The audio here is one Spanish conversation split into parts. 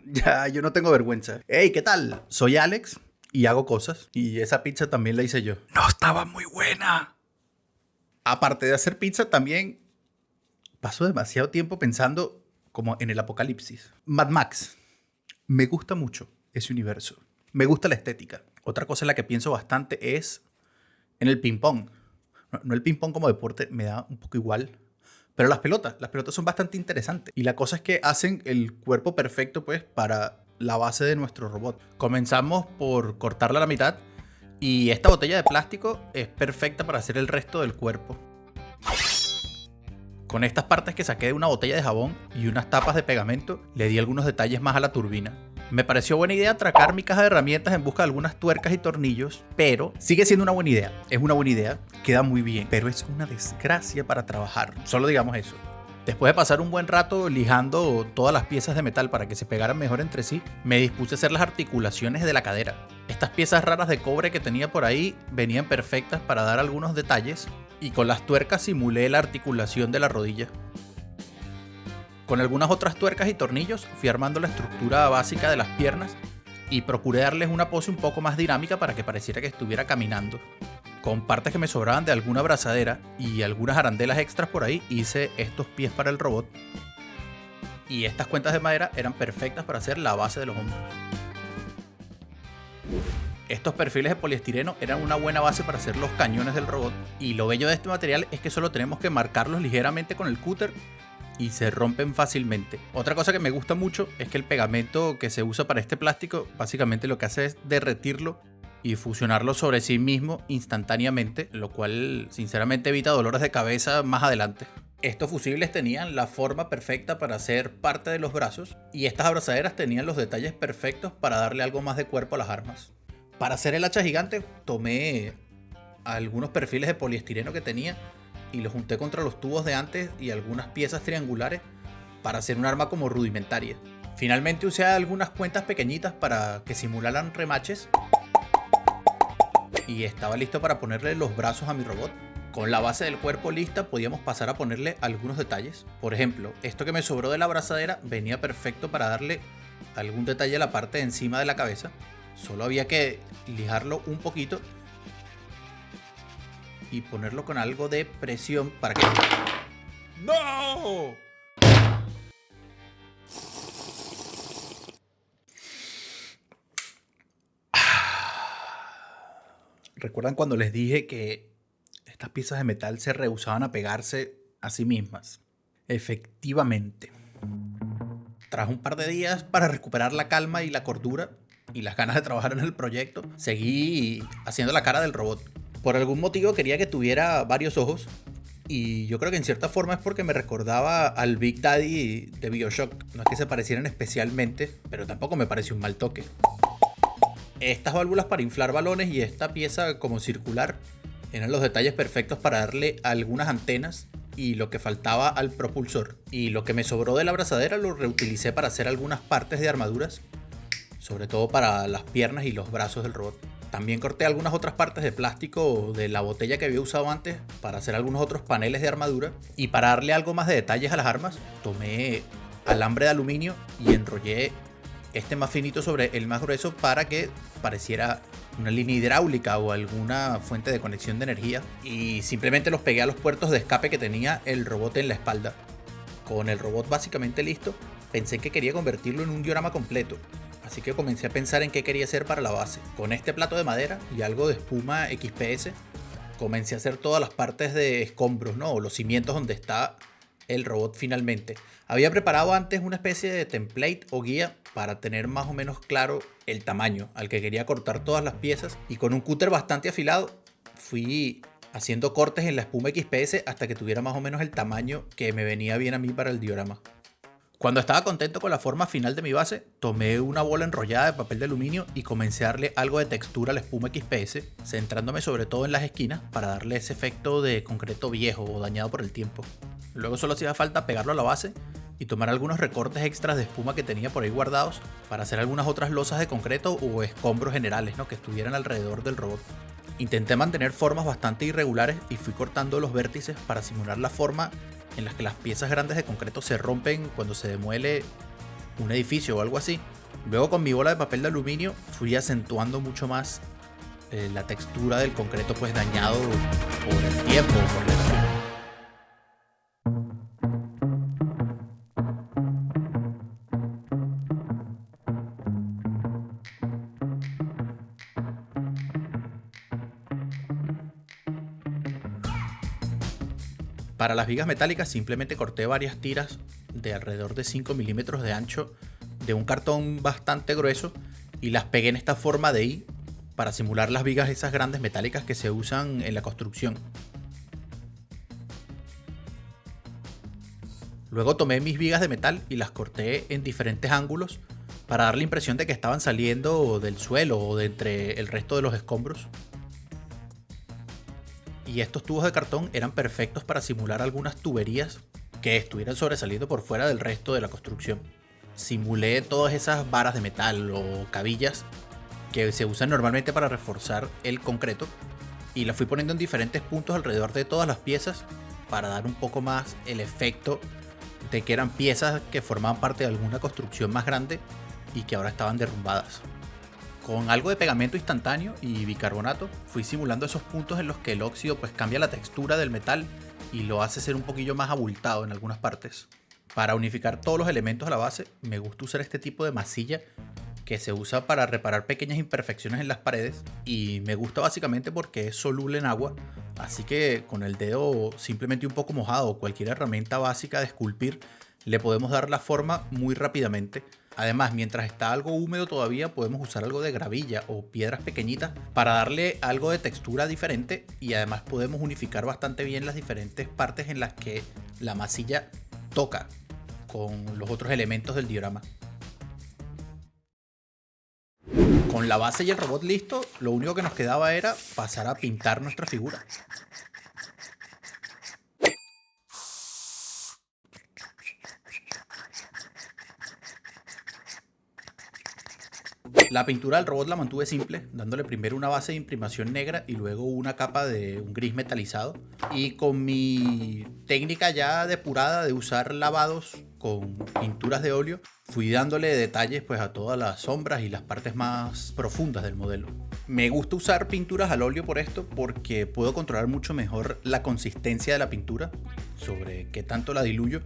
Ya, yo no tengo vergüenza. Hey, ¿qué tal? Soy Alex y hago cosas. Y esa pizza también la hice yo. No estaba muy buena. Aparte de hacer pizza, también paso demasiado tiempo pensando como en el apocalipsis. Mad Max. Me gusta mucho ese universo. Me gusta la estética. Otra cosa en la que pienso bastante es en el ping-pong. No el ping-pong como deporte, me da un poco igual. Pero las pelotas son bastante interesantes. Y la cosa es que hacen el cuerpo perfecto, pues, para la base de nuestro robot. Comenzamos por cortarla a la mitad. Y esta botella de plástico es perfecta para hacer el resto del cuerpo. Con estas partes que saqué de una botella de jabón y unas tapas de pegamento, le di algunos detalles más a la turbina. Me pareció buena idea atracar mi caja de herramientas en busca de algunas tuercas y tornillos, pero sigue siendo una buena idea. Es una buena idea, queda muy bien, pero es una desgracia para trabajar. Solo digamos eso. Después de pasar un buen rato lijando todas las piezas de metal para que se pegaran mejor entre sí, me dispuse a hacer las articulaciones de la cadera. Estas piezas raras de cobre que tenía por ahí venían perfectas para dar algunos detalles y con las tuercas simulé la articulación de la rodilla. Con algunas otras tuercas y tornillos fui armando la estructura básica de las piernas y procuré darles una pose un poco más dinámica para que pareciera que estuviera caminando. Con partes que me sobraban de alguna abrazadera y algunas arandelas extras por ahí, hice estos pies para el robot. Y estas cuentas de madera eran perfectas para hacer la base de los hombros. Estos perfiles de poliestireno eran una buena base para hacer los cañones del robot. Y lo bello de este material es que solo tenemos que marcarlos ligeramente con el cúter y se rompen fácilmente. Otra cosa que me gusta mucho es que el pegamento que se usa para este plástico básicamente lo que hace es derretirlo y fusionarlo sobre sí mismo instantáneamente, lo cual sinceramente evita dolores de cabeza más adelante. Estos fusibles tenían la forma perfecta para ser parte de los brazos y estas abrazaderas tenían los detalles perfectos para darle algo más de cuerpo a las armas. Para hacer el hacha gigante tomé algunos perfiles de poliestireno que tenía y los junté contra los tubos de antes y algunas piezas triangulares para hacer un arma como rudimentaria. Finalmente usé algunas cuentas pequeñitas para que simularan remaches y estaba listo para ponerle los brazos a mi robot. Con la base del cuerpo lista podíamos pasar a ponerle algunos detalles. Por ejemplo, esto que me sobró de la abrazadera venía perfecto para darle algún detalle a la parte de encima de la cabeza. Solo había que lijarlo un poquito y ponerlo con algo de presión para que... ¡No! ¿Recuerdan cuando les dije que estas piezas de metal se rehusaban a pegarse a sí mismas? Efectivamente. Tras un par de días para recuperar la calma y la cordura y las ganas de trabajar en el proyecto, seguí haciendo la cara del robot. Por algún motivo quería que tuviera varios ojos y yo creo que en cierta forma es porque me recordaba al Big Daddy de BioShock. No es que se parecieran especialmente, pero tampoco me pareció un mal toque. Estas válvulas para inflar balones y esta pieza como circular eran los detalles perfectos para darle algunas antenas y lo que faltaba al propulsor. Y lo que me sobró de la abrazadera lo reutilicé para hacer algunas partes de armaduras, sobre todo para las piernas y los brazos del robot. También corté algunas otras partes de plástico de la botella que había usado antes para hacer algunos otros paneles de armadura. Y para darle algo más de detalles a las armas, tomé alambre de aluminio y enrollé este más finito sobre el más grueso para que pareciera una línea hidráulica o alguna fuente de conexión de energía. Y simplemente los pegué a los puertos de escape que tenía el robot en la espalda. Con el robot básicamente listo, pensé que quería convertirlo en un diorama completo. Así que comencé a pensar en qué quería hacer para la base. Con este plato de madera y algo de espuma XPS, comencé a hacer todas las partes de escombros, ¿no? O los cimientos donde está el robot finalmente. Había preparado antes una especie de template o guía para tener más o menos claro el tamaño al que quería cortar todas las piezas. Y con un cúter bastante afilado fui haciendo cortes en la espuma XPS hasta que tuviera más o menos el tamaño que me venía bien a mí para el diorama. Cuando estaba contento con la forma final de mi base, tomé una bola enrollada de papel de aluminio y comencé a darle algo de textura a la espuma XPS, centrándome sobre todo en las esquinas para darle ese efecto de concreto viejo o dañado por el tiempo. Luego solo hacía falta pegarlo a la base y tomar algunos recortes extras de espuma que tenía por ahí guardados para hacer algunas otras losas de concreto o escombros generales, ¿no? Que estuvieran alrededor del robot. Intenté mantener formas bastante irregulares y fui cortando los vértices para simular la forma en las que las piezas grandes de concreto se rompen cuando se demuele un edificio o algo así. Luego con mi bola de papel de aluminio fui acentuando mucho más la textura del concreto pues dañado por el tiempo, por la erosión. Para las vigas metálicas simplemente corté varias tiras de alrededor de 5 milímetros de ancho de un cartón bastante grueso y las pegué en esta forma de I para simular las vigas esas grandes metálicas que se usan en la construcción. Luego tomé mis vigas de metal y las corté en diferentes ángulos para dar la impresión de que estaban saliendo del suelo o de entre el resto de los escombros. Y estos tubos de cartón eran perfectos para simular algunas tuberías que estuvieran sobresaliendo por fuera del resto de la construcción. Simulé todas esas varas de metal o cabillas que se usan normalmente para reforzar el concreto y las fui poniendo en diferentes puntos alrededor de todas las piezas para dar un poco más el efecto de que eran piezas que formaban parte de alguna construcción más grande y que ahora estaban derrumbadas. Con algo de pegamento instantáneo y bicarbonato fui simulando esos puntos en los que el óxido pues cambia la textura del metal y lo hace ser un poquillo más abultado en algunas partes. Para unificar todos los elementos a la base me gusta usar este tipo de masilla que se usa para reparar pequeñas imperfecciones en las paredes y me gusta básicamente porque es soluble en agua, así que con el dedo simplemente un poco mojado o cualquier herramienta básica de esculpir le podemos dar la forma muy rápidamente. Además, mientras está algo húmedo todavía podemos usar algo de gravilla o piedras pequeñitas para darle algo de textura diferente y además podemos unificar bastante bien las diferentes partes en las que la masilla toca con los otros elementos del diorama. Con la base y el robot listo, lo único que nos quedaba era pasar a pintar nuestra figura. La pintura del robot la mantuve simple, dándole primero una base de imprimación negra y luego una capa de un gris metalizado. Y con mi técnica ya depurada de usar lavados con pinturas de óleo, fui dándole detalles pues a todas las sombras y las partes más profundas del modelo. Me gusta usar pinturas al óleo por esto, porque puedo controlar mucho mejor la consistencia de la pintura, sobre qué tanto la diluyo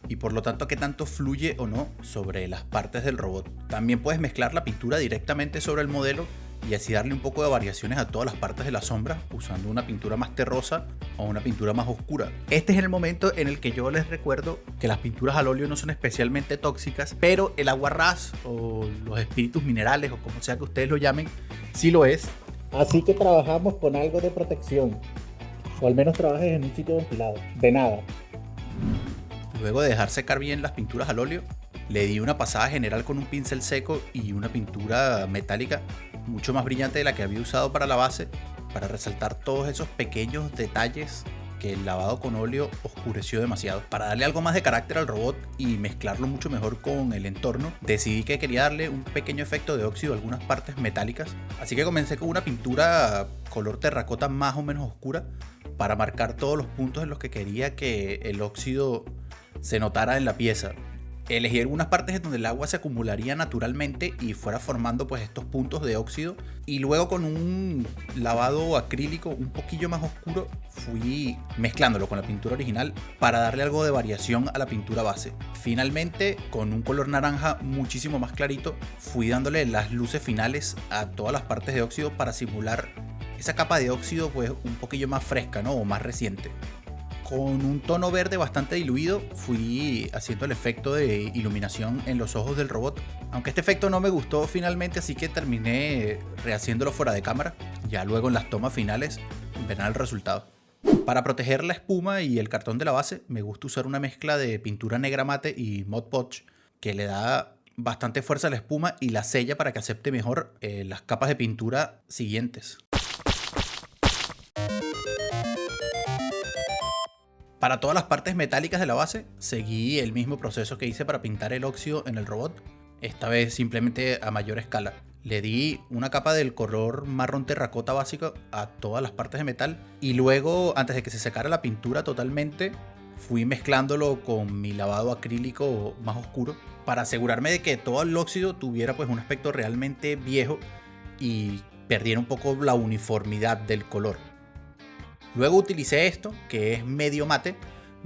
y por lo tanto qué tanto fluye o no sobre las partes del robot. También puedes mezclar la pintura directamente sobre el modelo y así darle un poco de variaciones a todas las partes de la sombra usando una pintura más terrosa o una pintura más oscura. Este es el momento en el que yo les recuerdo que las pinturas al óleo no son especialmente tóxicas, pero el agua ras o los espíritus minerales o como sea que ustedes lo llamen, sí lo es. Así que trabajamos con algo de protección. O al menos trabajes en un sitio ventilado. De nada. Luego de dejar secar bien las pinturas al óleo, le di una pasada general con un pincel seco y una pintura metálica mucho más brillante de la que había usado para la base, para resaltar todos esos pequeños detalles que el lavado con óleo oscureció demasiado. Para darle algo más de carácter al robot y mezclarlo mucho mejor con el entorno, decidí que quería darle un pequeño efecto de óxido a algunas partes metálicas, así que comencé con una pintura color terracota más o menos oscura para marcar todos los puntos en los que quería que el óxido se notara en la pieza. Elegí algunas partes en donde el agua se acumularía naturalmente y fuera formando pues estos puntos de óxido, y luego con un lavado acrílico un poquillo más oscuro fui mezclándolo con la pintura original para darle algo de variación a la pintura base. Finalmente, con un color naranja muchísimo más clarito, fui dándole las luces finales a todas las partes de óxido para simular esa capa de óxido pues un poquillo más fresca, ¿no? O más reciente. Con un tono verde bastante diluido fui haciendo el efecto de iluminación en los ojos del robot, aunque este efecto no me gustó finalmente, así que terminé rehaciéndolo fuera de cámara. Ya luego en las tomas finales verán el resultado. Para proteger la espuma y el cartón de la base me gusta usar una mezcla de pintura negra mate y Mod Podge que le da bastante fuerza a la espuma y la sella para que acepte mejor las capas de pintura siguientes. Para todas las partes metálicas de la base, seguí el mismo proceso que hice para pintar el óxido en el robot, esta vez simplemente a mayor escala. Le di una capa del color marrón terracota básico a todas las partes de metal y luego, antes de que se secara la pintura totalmente, fui mezclándolo con mi lavado acrílico más oscuro para asegurarme de que todo el óxido tuviera pues un aspecto realmente viejo y perdiera un poco la uniformidad del color. Luego utilicé esto, que es medio mate,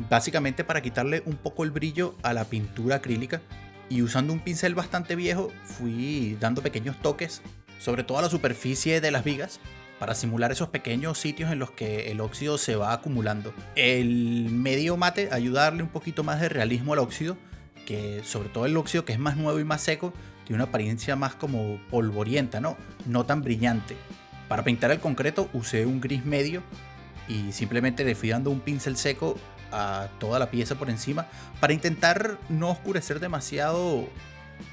básicamente para quitarle un poco el brillo a la pintura acrílica, y usando un pincel bastante viejo fui dando pequeños toques sobre toda la superficie de las vigas para simular esos pequeños sitios en los que el óxido se va acumulando. El medio mate ayuda a darle un poquito más de realismo al óxido, que sobre todo el óxido, que es más nuevo y más seco, tiene una apariencia más como polvorienta, no tan brillante. Para pintar el concreto usé un gris medio y simplemente le fui dando un pincel seco a toda la pieza por encima para intentar no oscurecer demasiado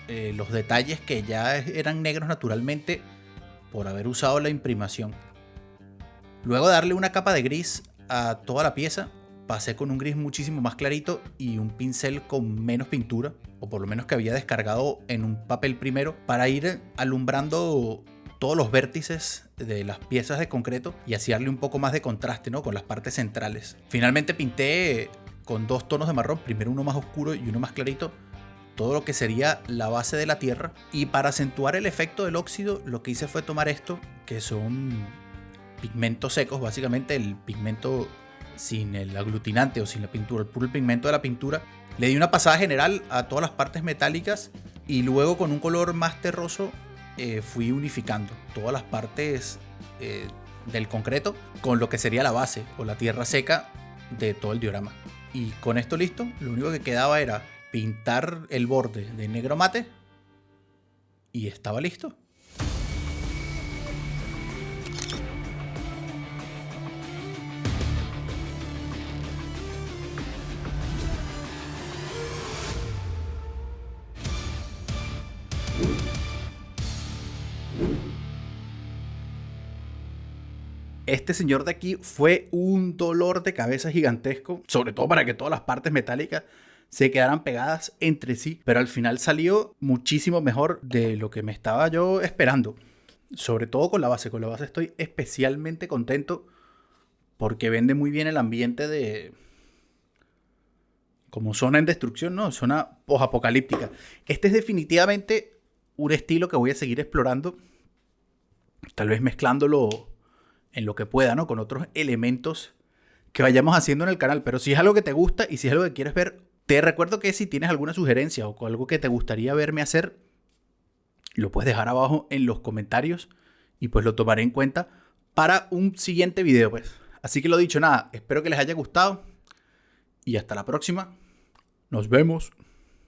los detalles que ya eran negros naturalmente por haber usado la imprimación. Luego de darle una capa de gris a toda la pieza, pasé con un gris muchísimo más clarito y un pincel con menos pintura, o por lo menos que había descargado en un papel primero, para ir alumbrando todos los vértices de las piezas de concreto y así darle un poco más de contraste, con las partes centrales. Finalmente pinté con 2 tonos de marrón, primero uno más oscuro y uno más clarito, todo lo que sería la base de la tierra. Y para acentuar el efecto del óxido, lo que hice fue tomar esto, que son pigmentos secos, básicamente el pigmento sin el aglutinante o sin la pintura, el puro pigmento de la pintura. Le di una pasada general a todas las partes metálicas y luego con un color más terroso fui unificando todas las partes del concreto con lo que sería la base o la tierra seca de todo el diorama. Y con esto listo, lo único que quedaba era pintar el borde de negro mate y estaba listo. Este señor de aquí fue un dolor de cabeza gigantesco, sobre todo para que todas las partes metálicas se quedaran pegadas entre sí, pero al final salió muchísimo mejor de lo que me estaba yo esperando. Sobre todo con la base estoy especialmente contento porque vende muy bien el ambiente de como zona en destrucción, zona posapocalíptica. Este es definitivamente un estilo que voy a seguir explorando, tal vez mezclándolo en lo que pueda, con otros elementos que vayamos haciendo en el canal. Pero si es algo que te gusta y si es algo que quieres ver, te recuerdo que si tienes alguna sugerencia o algo que te gustaría verme hacer, lo puedes dejar abajo en los comentarios y pues lo tomaré en cuenta para un siguiente video, pues. Así que lo dicho, nada, espero que les haya gustado y hasta la próxima. Nos vemos.